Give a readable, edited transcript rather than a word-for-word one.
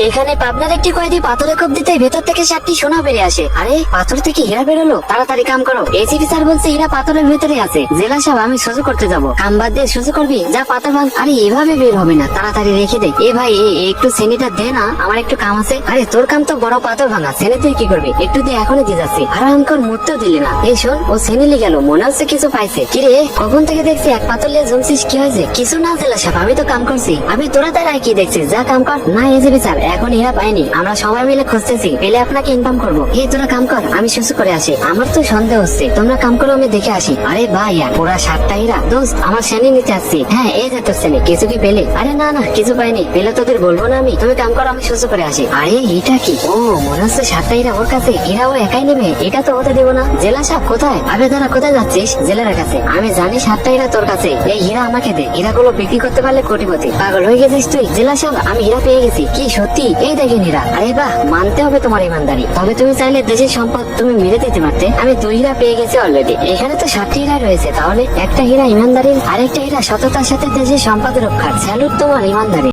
এখানে পাবনার একটি কয়েদি পাথরে কোপ দিতে ভেতর থেকে 7টি সোনা বেরিয়ে আসে। আরে পাথর থেকে হীরা বেরোলো, তাড়াতাড়ি কাম করো। এসিপি স্যার বলছে হীরা পাথরের ভেতরে আছে। জেলা সাহেব আমি সহ্য করতে যাবো, কাম বাদ দিয়ে সহ্য করবি, যা পাথর ভাঙ। আরে এভাবে বের হবে না, তাড়াতাড়ি রেখে দে। এ ভাই একটু সেনিটা দে না, আমার একটু কাম আছে। আরে তোর কাম তো বড় পাথর ভাঙা, সেনে তুই কি করবি? একটু দিয়ে এখনই দিয়ে যাচ্ছি। আর আমকর মরতেও দিলি না। এই শোন, ও সেনিলি গেল, মনে হচ্ছে কিছু পাইছে। কিরে কখন থেকে দেখছি এক পাথর নিয়ে জমছিস, কি হয়েছে? কিছু না জেলা সাহেব, আমি তো কাম করছি। আমি তোরা তারাই কি দেখছিস, যা কাম কর। না এসিপি স্যার, এখন হীরা পাইনি, আমরা সবাই মিলে খুঁজতেছি, পেলে আপনাকে ইনফর্ম করবো। এই তোরা কাম কর, আমি সুসু করে আসি। আমার তো সন্দেহ হচ্ছে, তোমরা কাম করো, আমি দেখে আসি। আরে ভাই পুরা 7টা হীরা দোস্ত, আমার শ্রেণী নিতে আসছি। হ্যাঁ এই যে তোর শ্রেণী, কিছু কি পেলে? আরে না না, কিছু পাইনি, পেলে তোদের বলবো না আমি। তুমি কাম করো, আমি সুসু করে আসি। আরে এটা কি? ও মনে হচ্ছে 7টা হীরা ওর কাছে, হীরা ও একাই নেবে, এটা তো হতে দেবো না। জেলা সাহেব কোথায়? আরে দাঁড়া, কোথায় যাচ্ছিস? জেলার কাছে। আমি জানি 7টা হীরা তোর কাছে, এই হীরা আমাকে দে। হীরাগুলো বিক্রি করতে পারলে কোটিপতি। পাগল হয়ে গেছিস তুই? জেলা সাহেব আমি হীরা পেয়ে গেছি। কি সত্যি? এই দেখেন হীরা। আরে বাহ, মানতে হবে তোমার ইমানদারি। তবে তুমি চাইলে দেশের সম্পদ তুমি মেরে দিতে পারতে। আমি 2 হীরা পেয়ে গেছি অলরেডি। এখানে তো 7টি হীরা রয়েছে, তাহলে একটা হীরা ইমানদারির, আর একটা হীরা সততার সাথে দেশের সম্পদ রক্ষার। স্যালুট তোমার ইমানদারি।